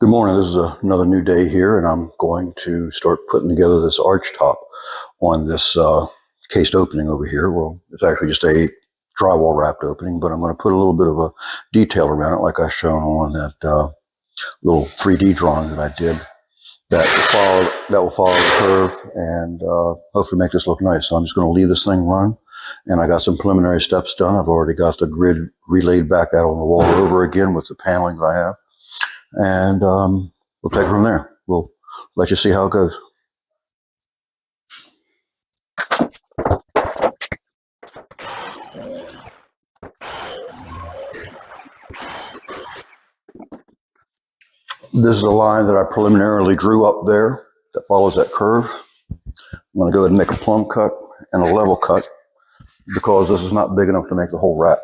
Good morning. This is another new day here, and I'm going to start putting together this arch top on this cased opening over here. Well, it's actually just a drywall wrapped opening, but I'm going to put a little bit of a detail around it like I shown on that little 3D drawing that I did that will follow the curve and hopefully make this look nice. So I'm just going to leave this thing run, and I got some preliminary steps done. I've already got the grid relayed back out on the wall over again with the paneling that I have. And we'll take it from there. We'll let you see how it goes. This is a line that I preliminarily drew up there that follows that curve. I'm going to go ahead and make a plumb cut and a level cut because this is not big enough to make the whole wrap.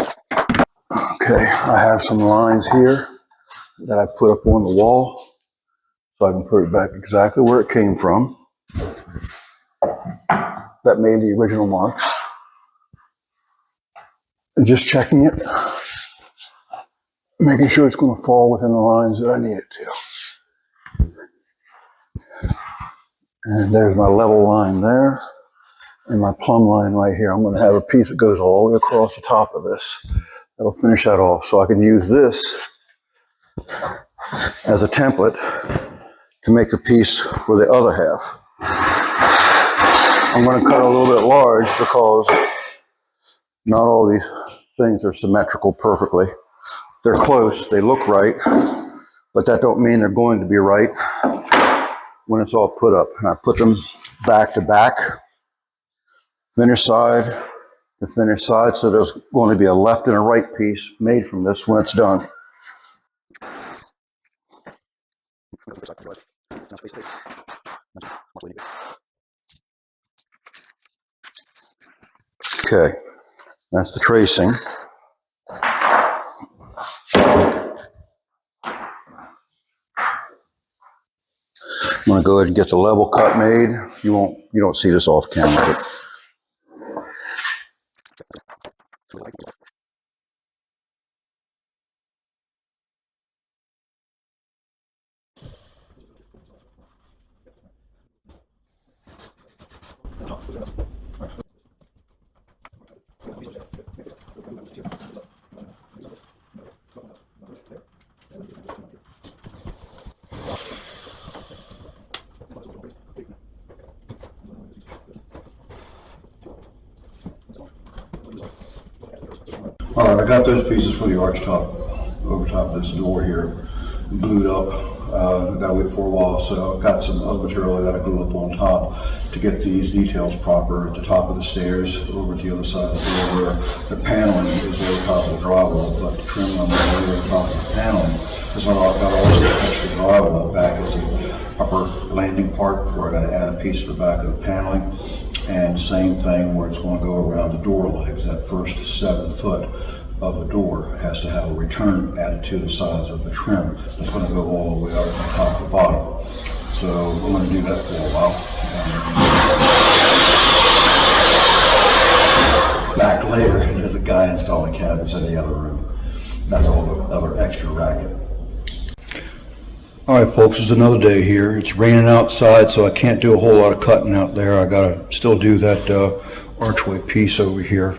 Okay, I have some lines here that I put up on the wall so I can put it back exactly where it came from. That made the original marks. And just checking it, making sure it's going to fall within the lines that I need it to. And there's my level line there and my plumb line right here. I'm going to have a piece that goes all the way across the top of this. That'll finish that off, so I can use this as a template to make the piece for the other half. I'm going to cut a little bit large because not all these things are symmetrical perfectly. They're close, they look right, but that don't mean they're going to be right when it's all put up. And I put them back to back, finished side to finished side, so there's going to be a left and a right piece made from this when it's done. Okay, that's the tracing. I'm going to go ahead and get the level cut made. You don't see this off camera, but all right, I got those pieces for the arch top over top of this door here glued up. I got to wait for a while, so I've got some other material I got to glue up on top to get these details proper at the top of the stairs over to the other side of the door where the paneling is over top of the drywall, but the trim on the over top of the paneling is what I've got to also touch the drywall back at the upper landing part where I got to add a piece to the back of the paneling. And same thing where it's going to go around the door legs. That first 7 foot of the door has to have a return added to the sides of the trim. That's going to go all the way up from top to bottom. So I'm going to do that for a while. Back later, there's a guy installing cabinets in the other room. That's all the other extra racket. All right, folks, it's another day here. It's raining outside, so I can't do a whole lot of cutting out there. I gotta still do that archway piece over here.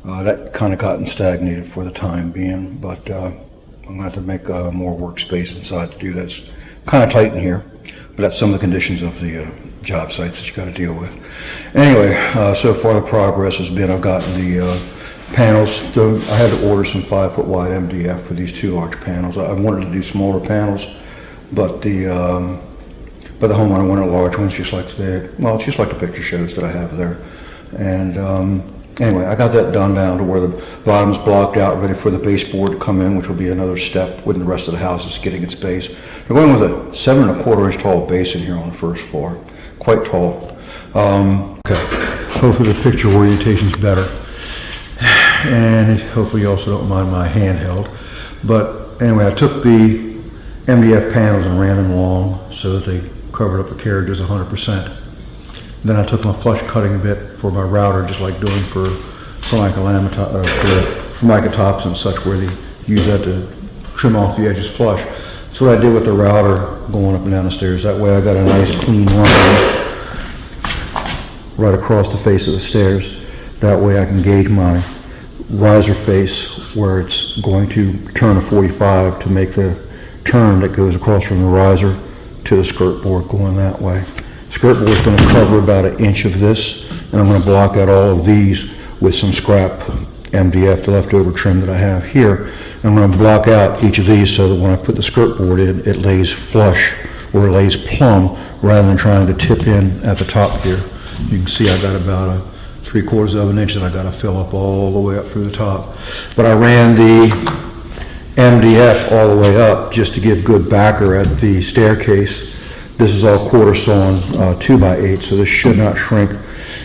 That kind of gotten stagnated for the time being, but I'm gonna have to make more workspace inside to do that. It's kind of tight in here, but that's some of the conditions of the job sites that you got to deal with. Anyway, so far the progress has been I've gotten the panels. I had to order some 5 foot wide MDF for these 2 large panels. I wanted to do smaller panels, but the homeowner wanted large ones, just like the picture shows that I have there. And anyway, I got that done down to where the bottom's blocked out, ready for the baseboard to come in, which will be another step when the rest of the house is getting its base. We're going with a 7 1/4 inch tall base in here on the first floor, quite tall. Okay, hopefully the picture orientation's better, and hopefully you also don't mind my handheld. But anyway, I took the MDF panels and ran them long so that they covered up the carriages 100%. Then I took my flush cutting bit for my router, just like doing for Formica tops and such, where they use that to trim off the edges flush. That's what I did with the router going up and down the stairs. That way I got a nice clean line right across the face of the stairs. That way I can gauge my riser face where it's going to turn a 45 to make the turn that goes across from the riser to the skirt board going that way. Skirt board is going to cover about 1 inch of this, and I'm going to block out all of these with some scrap MDF, the leftover trim that I have here. And I'm going to block out each of these so that when I put the skirt board in, it lays flush or it lays plumb rather than trying to tip in at the top here. You can see I got about a 3/4 of an inch that I got to fill up all the way up through the top. But I ran the MDF all the way up just to give good backer at the staircase. This is all quarter sawn 2x8, so this should not shrink.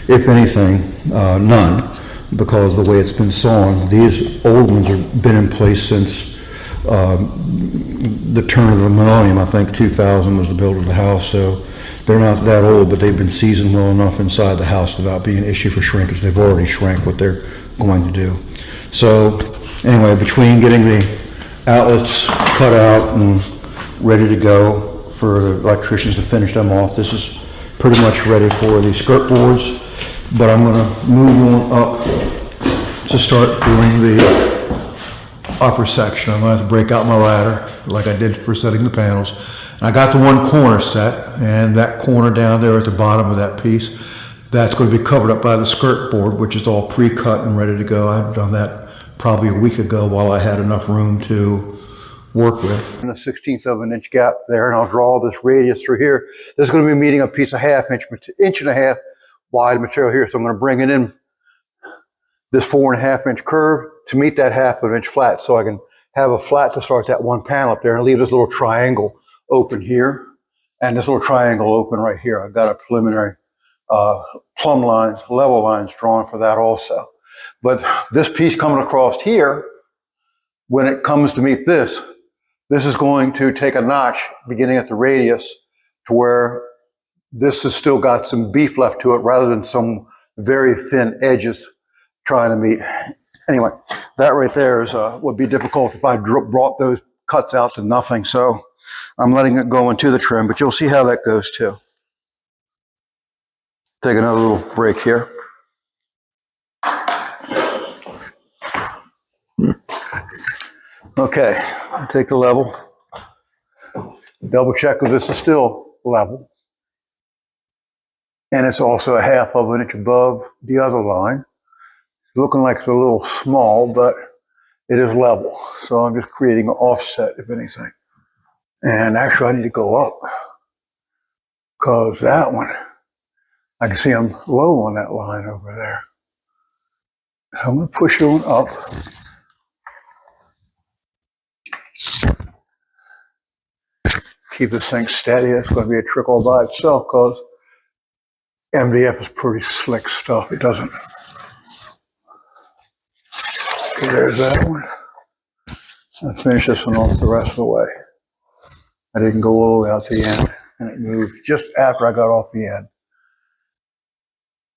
If anything, none, because the way it's been sawn. These old ones have been in place since the turn of the millennium. I think 2000 was the build of the house, so they're not that old, but they've been seasoned well enough inside the house without being an issue for shrinkage. They've already shrank what they're going to do. So anyway, between getting the outlets cut out and ready to go for the electricians to finish them off, this is pretty much ready for the skirt boards. But I'm going to move on up to start doing the upper section. I'm going to have to break out my ladder like I did for setting the panels. And I got the one corner set, and that corner down there at the bottom of that piece, that's going to be covered up by the skirt board, which is all pre-cut and ready to go. I've done that probably a week ago while I had enough room to work with. And a 1/16 of an inch gap there, and I'll draw this radius through here. This is going to be meeting a piece of 1/2 inch and a half wide material here, so I'm going to bring it in this 4.5 inch curve to meet that 1/2 inch flat, so I can have a flat to start that one panel up there and leave this little triangle open here and this little triangle open right here. I've got a preliminary plumb lines, level lines drawn for that also. But this piece coming across here, when it comes to meet this, this is going to take a notch beginning at the radius to where this has still got some beef left to it rather than some very thin edges trying to meet. Anyway, that right there is would be difficult if I brought those cuts out to nothing. So I'm letting it go into the trim, but you'll see how that goes too. Take another little break here. Okay, take the level. Double check if this is still level. And it's also a 1/2 inch above the other line. It's looking like it's a little small, but it is level. So I'm just creating an offset, if anything. And actually I need to go up because that one, I can see I'm low on that line over there. So I'm going to push it on up. Keep this thing steady. It's going to be a trick all by itself because MDF is pretty slick stuff. It doesn't. Okay, there's that one. I'll finish this one off the rest of the way. I didn't go all the way out to the end, and it moved just after I got off the end.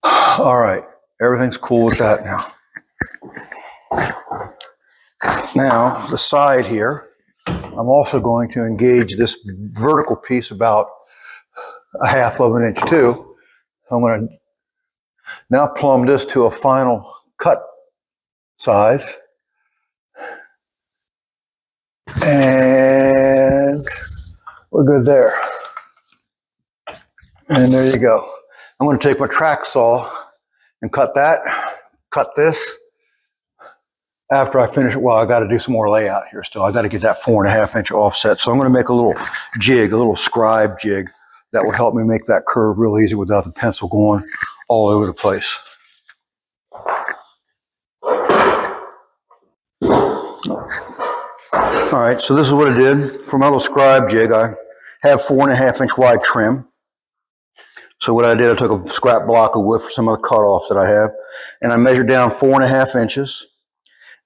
All right, everything's cool with that now. Now, the side here, I'm also going to engage this vertical piece about a 1/2 inch too. I'm going to now plumb this to a final cut size. And we're good there. And there you go. I'm going to take my track saw and cut that, cut this. After I finish it, well, I got to do some more layout here still. I got to get that 4.5 inch offset. So I'm going to make a little jig, a little scribe jig that will help me make that curve real easy without the pencil going all over the place. All right, so this is what I did for my little scribe jig. I have 4.5 inch wide trim. So what I did, I took a scrap block of wood for some of the cutoffs that I have, and I measured down 4.5 inches.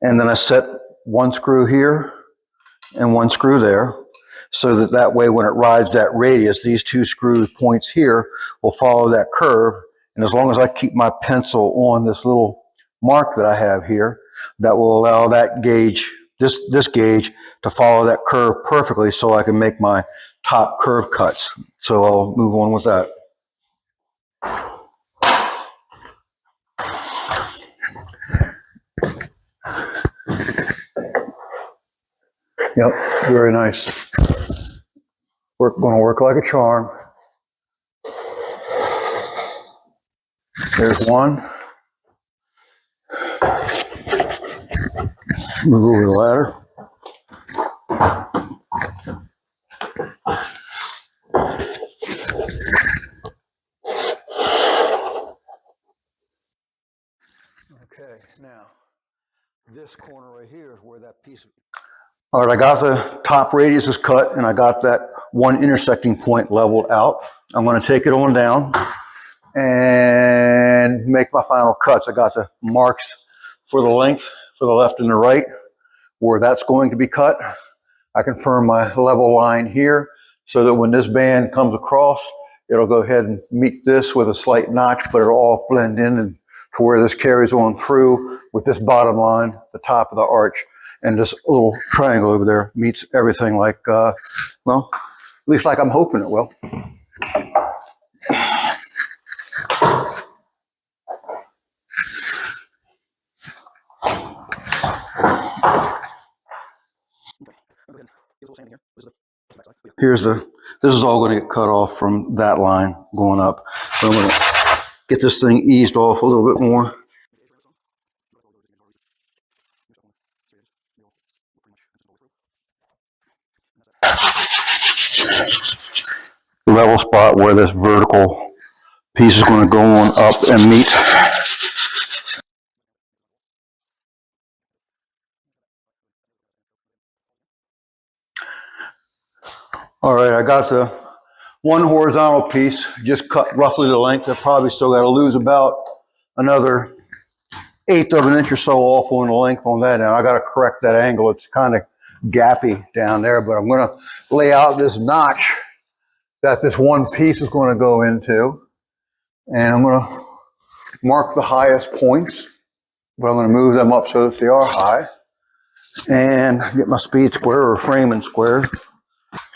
And then I set one screw here and one screw there, so that way when it rides that radius, these two screw points here will follow that curve. And as long as I keep my pencil on this little mark that I have here, that will allow that gauge this gauge to follow that curve perfectly so I can make my top curve cuts. So I'll move on with that. Yep, very nice. Gonna work like a charm. There's one. Move over the ladder. Okay, now this corner right here is where that piece of... All right, I got the top radius is cut and I got that one intersecting point leveled out. I'm going to take it on down and make my final cuts. I got the marks for the length for the left and the right where that's going to be cut. I confirm my level line here so that when this band comes across, it'll go ahead and meet this with a slight notch, but it'll all blend in and to where this carries on through with this bottom line, the top of the arch, and this little triangle over there meets everything like, well, at least like I'm hoping it will. This is all going to get cut off from that line going up. So I'm going to get this thing eased off a little bit more. Level spot where this vertical piece is going to go on up and meet. All right, I got the one horizontal piece just cut roughly the length. I probably still got to lose about another 1/8 of an inch or so off on the length on that. Now I got to correct that angle. It's kind of gappy down there, but I'm going to lay out this notch that this one piece is going to go into. And I'm going to mark the highest points, but I'm going to move them up so that they are high. And get my speed square or framing square.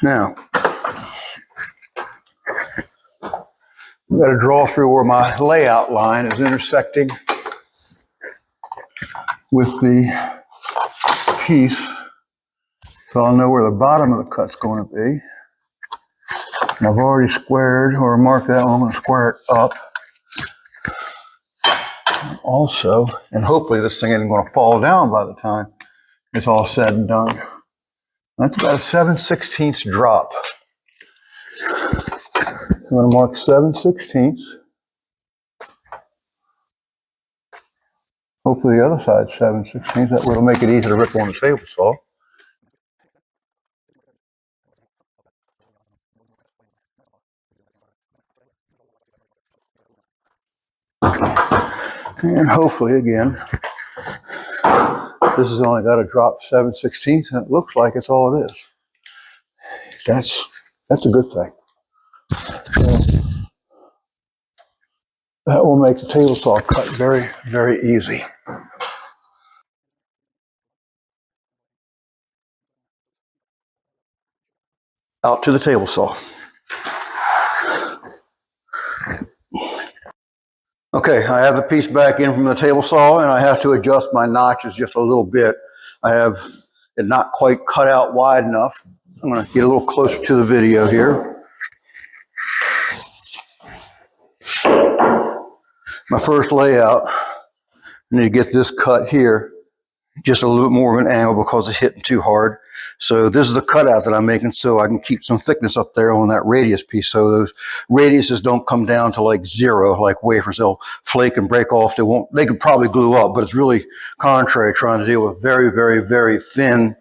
Now, I've got to draw through where my layout line is intersecting with the piece. So I'll know where the bottom of the cut's going to be. And I've already squared or marked that one. I'm going to square it up. Also, and hopefully this thing isn't going to fall down by the time it's all said and done. That's about a 7/16 drop. I'm going to mark 7/16. Hopefully the other side's 7/16. That will make it easy to rip on the table saw. And hopefully again, this has only got to drop 7/16, and it looks like it's all it is. That's a good thing. So that will make the table saw cut very, very easy. Out to the table saw. Okay, I have the piece back in from the table saw, and I have to adjust my notches just a little bit. I have it not quite cut out wide enough. I'm going to get a little closer to the video here. My first layout, I need to get this cut here just a little bit more of an angle because it's hitting too hard. So this is the cutout that I'm making so I can keep some thickness up there on that radius piece. So those radiuses don't come down to like 0, like wafers. They'll flake and break off. They could probably glue up, but it's really contrary trying to deal with very, very, very thin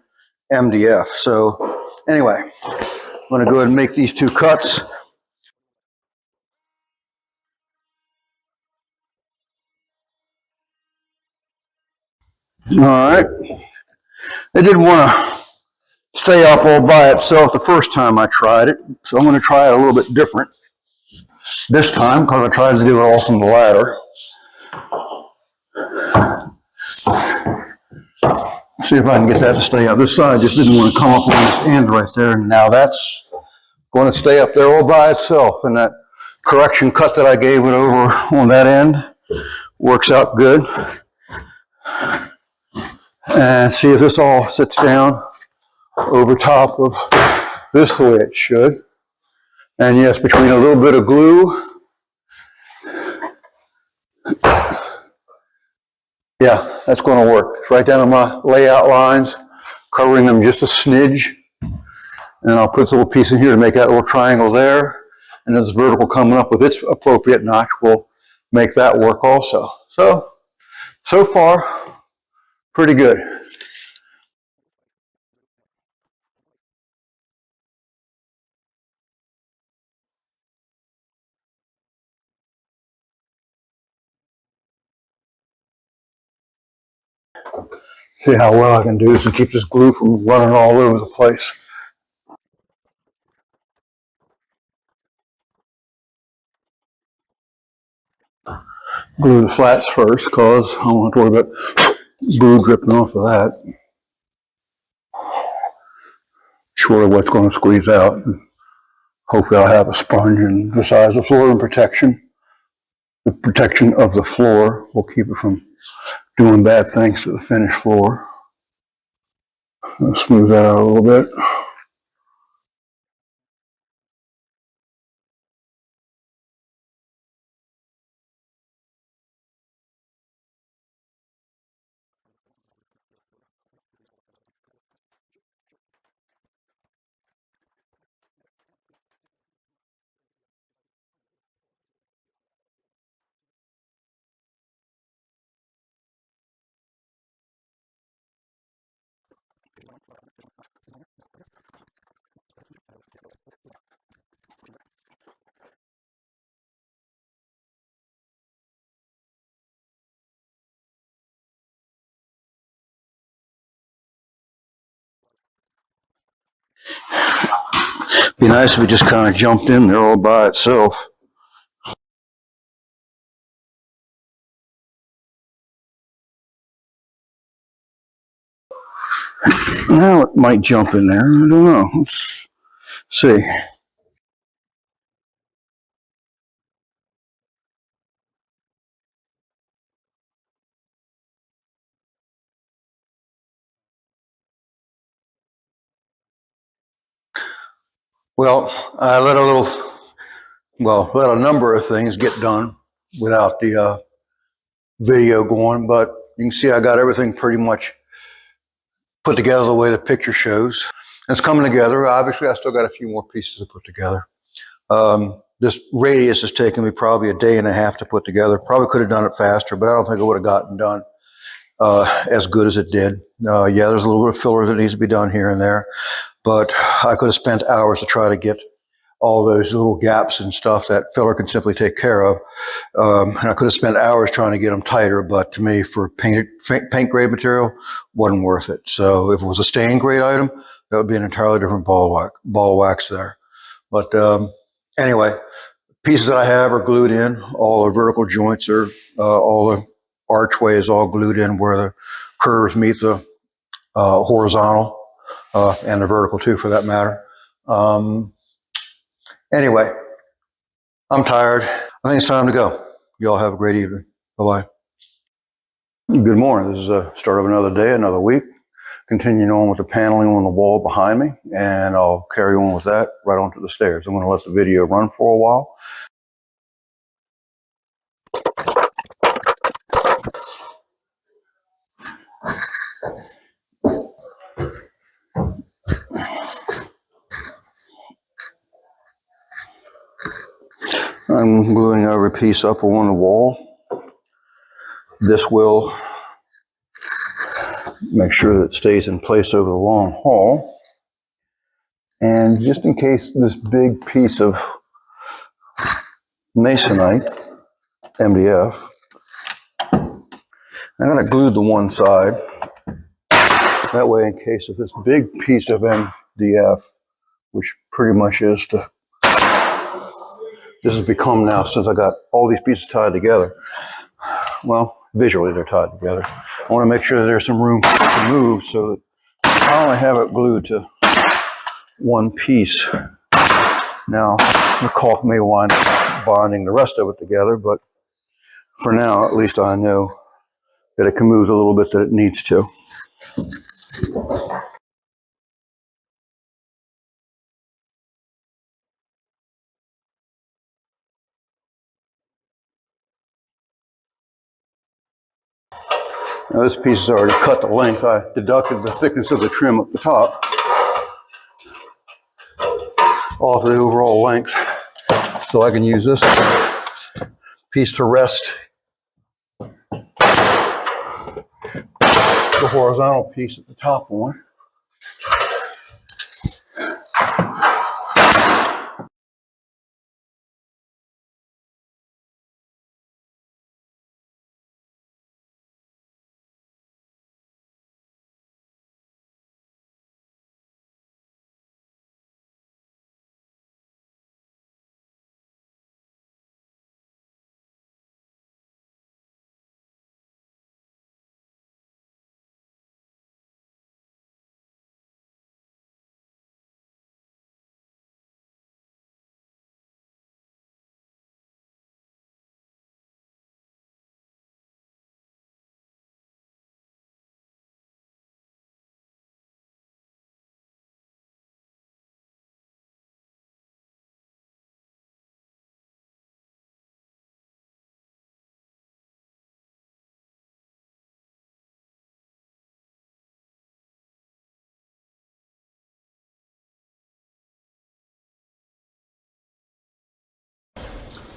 MDF. So anyway, I'm going to go ahead and make these 2 cuts. All right. It didn't want to stay up all by itself the first time I tried it, so I'm going to try it a little bit different this time because I tried to do it all from the ladder. See if I can get that to stay up. This side just didn't want to come up on this end right there. And now that's going to stay up there all by itself. And that correction cut that I gave it over on that end works out good. And see if this all sits down over top of this the way it should. And yes, between a little bit of glue, yeah, that's going to work. It's right down on my layout lines, covering them just a smidge. And I'll put this little piece in here to make that little triangle there. And then this vertical coming up with its appropriate notch will make that work also. So far, pretty good. See how well I can do this and keep this glue from running all over the place. Glue the flats first because I don't have to worry about glue dripping off of that. Short of what's going to squeeze out. Hopefully I'll have a sponge and the size of floor and protection. The protection of the floor will keep it from doing bad things to the finished floor. I'll smooth that out a little bit. Be nice if it just kind of jumped in there all by itself. Now it might jump in there. I don't know. Let's see. Well, I let a number of things get done without the video going, but you can see I got everything pretty much put together the way the picture shows. It's coming together. Obviously, I still got a few more pieces to put together. This radius has taken me probably a day and a half to put together. Probably could have done it faster, but I don't think it would have gotten done as good as it did. Yeah, there's a little bit of filler that needs to be done here and there, but I could have spent hours to try to get all those little gaps and stuff that filler can simply take care of. And I could have spent hours trying to get them tighter, but to me, for paint grade material, wasn't worth it. So if it was a stain grade item, that would be an entirely different ball of wax there. But anyway, pieces that I have are glued in. All the vertical joints are, all the archway is all glued in where the curves meet the horizontal and the vertical too, for that matter. Anyway, I'm tired. I think it's time to go. You all have a great evening. Bye-bye. Good morning. This is the start of another day, another week. Continuing on with the paneling on the wall behind me, and I'll carry on with that right onto the stairs. I'm going to let the video run for a while. I'm gluing every piece up on the wall. This will make sure that it stays in place over the long haul. And just in case this big piece of masonite, MDF, I'm going to glue the one side. That way, in case of this big piece of MDF, which pretty much is this has become now, since I got all these pieces tied together. Well, visually they're tied together. I want to make sure that there's some room to move so that I only have it glued to one piece. Now, the caulk may wind up bonding the rest of it together, but for now, at least I know that it can move a little bit that it needs to. Now this piece is already cut the length. I deducted the thickness of the trim at the top off of the overall length, so I can use this piece to rest the horizontal piece at the top on.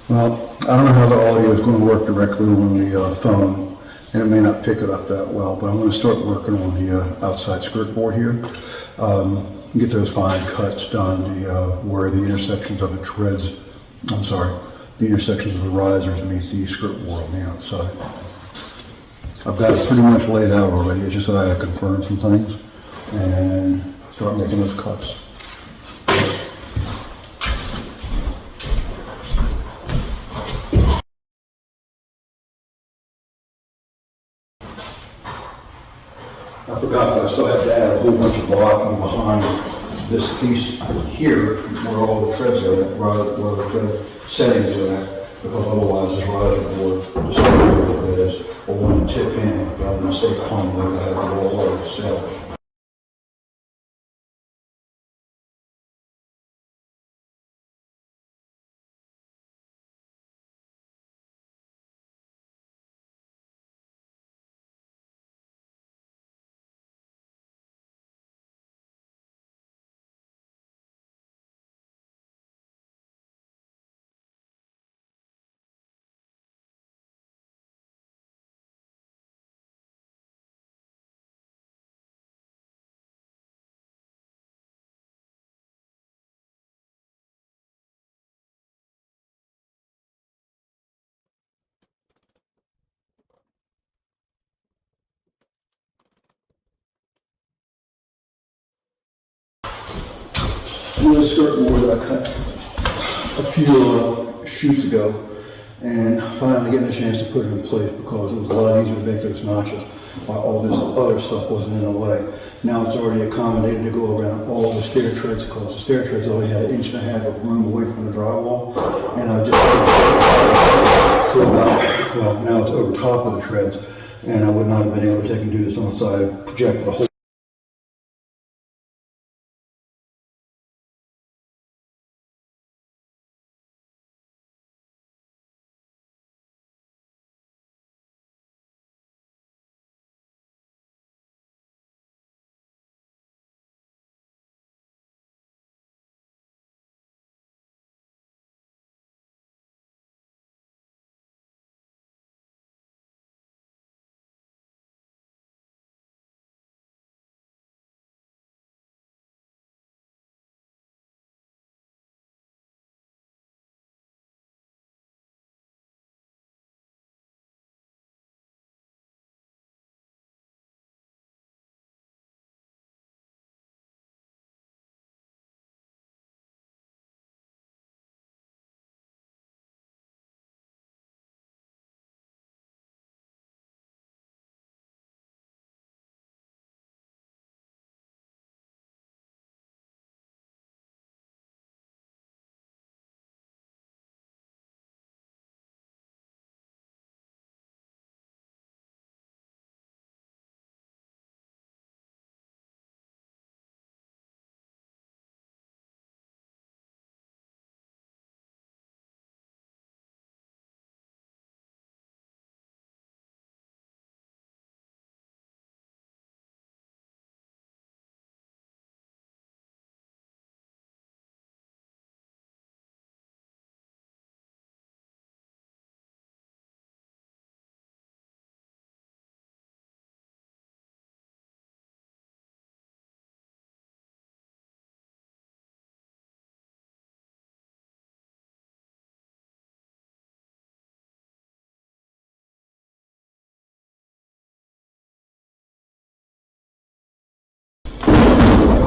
Well, I don't know how the audio is going to work directly on the phone, and it may not pick it up that well, but I'm going to start working on the outside skirt board here. Get those fine cuts done, where the intersections of the treads, the intersections of the risers meet the skirt board on the outside. I've got it pretty much laid out already. It's just that I had to confirm some things and start making those cuts. I forgot that I still have to add a whole bunch of blocking behind this piece here where all the treads are at, where the tread settings are at, because otherwise this riser board, the like that is, will want to tip in rather than stay plumb like I have the wall already established. The skirt board that I cut a few shoots ago, and finally getting a chance to put it in place because it was a lot easier to make those notches while all this other stuff wasn't in the way. Now it's already accommodated to go around all the stair treads because the stair treads only had 1.5 inches of room away from the drywall, and I've just to about, well, now it's over top of the treads, and I would not have been able to take and do this on the side, project the whole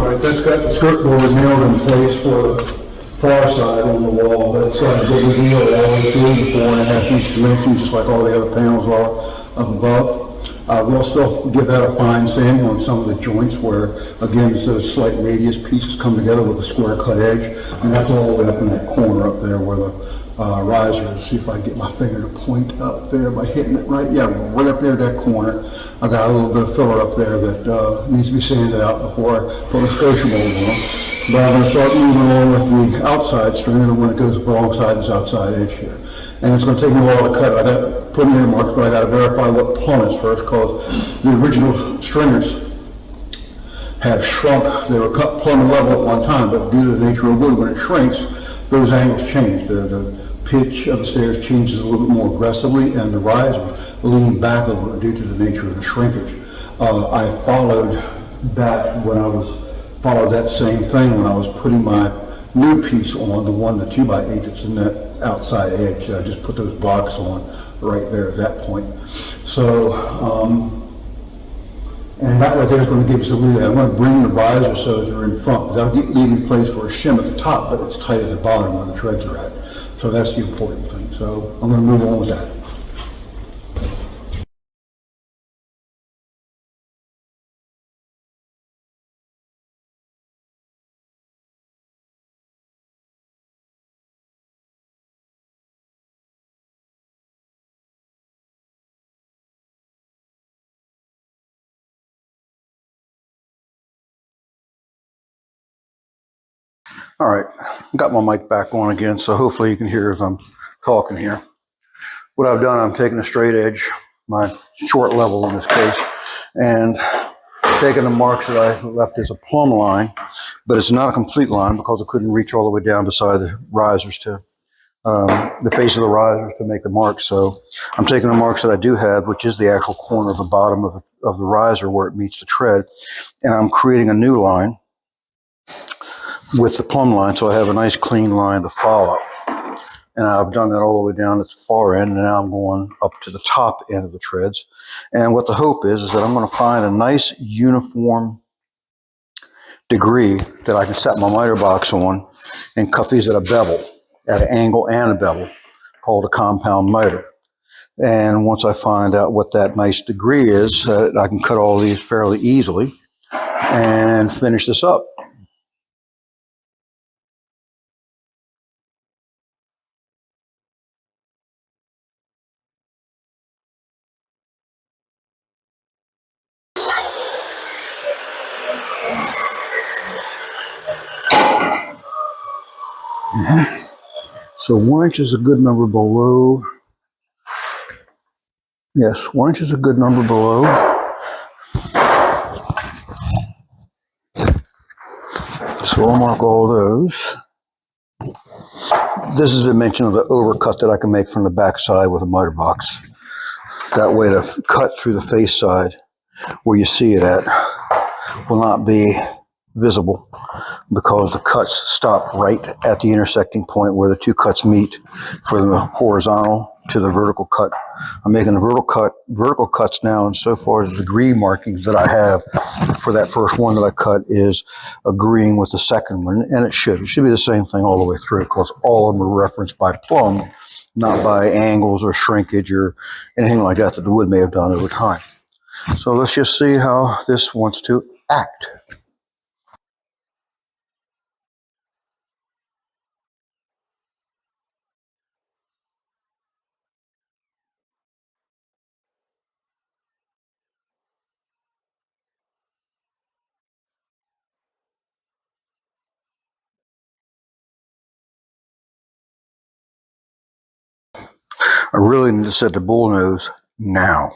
All right, that's got the skirt board nailed in place for the far side on the wall. That's got a big wheel all the way through the 4.5-inch dimension, just like all the other panels are up above. We'll still give that a fine sanding on some of the joints where, again, it's those slight radius pieces come together with a square cut edge. And that's all the way up in that corner up there where the riser is. See if I can get my finger to point up there by hitting it right. Yeah, right up there, that corner. I got a little bit of filler up there that needs to be sanded out before I put a scotia mold on. But I'm going to start moving on with the outside stringer, the one that goes alongside this outside edge here. And it's going to take me a while to cut it. I got put in there marks, but I got to verify what plumb is first, because the original stringers have shrunk. They were cut plumb and level at one time, but due to the nature of wood, when it shrinks, those angles change. The pitch of the stairs changes a little bit more aggressively, and the risers lean back a little bit due to the nature of the shrinkage. I followed that followed that same thing when I was putting my new piece on, the 2x8 that's in that outside edge. I just put those blocks on right there at that point. So, and that right there is going to give us a leeway. I'm going to bring the riser so they're in front. That'll leave me place for a shim at the top, but it's tight at the bottom where the treads are at. So that's the important thing. So I'm going to move on with that. All right, got my mic back on again, so hopefully you can hear as I'm talking here. What I've done, I'm taking a straight edge, my short level in this case, and taking the marks that I left as a plumb line, but it's not a complete line because I couldn't reach all the way down beside the risers to the face of the risers to make the marks. So I'm taking the marks that I do have, which is the actual corner of the bottom of the riser where it meets the tread, and I'm creating a new line with the plumb line, so I have a nice clean line to follow. And I've done that all the way down at the far end, and now I'm going up to the top end of the treads. And what the hope is that I'm going to find a nice uniform degree that I can set my miter box on and cut these at a bevel, at an angle and a bevel, called a compound miter. And once I find out what that nice degree is, I can cut all these fairly easily and finish this up. So 1 inch is a good number below. Yes, 1 inch is a good number below. So I'll mark all those. This is the dimension of the overcut that I can make from the back side with a miter box. That way the cut through the face side where you see it at will not be visible because the cuts stop right at the intersecting point where the two cuts meet from the horizontal to the vertical cut. I'm making the vertical cuts now, and so far the degree markings that I have for that first one that I cut is agreeing with the second one, and it should be the same thing all the way through because all of them are referenced by plumb, not by angles or shrinkage or anything like that the wood may have done over time. So let's just see how this wants to act. I really need to set the bull nose now.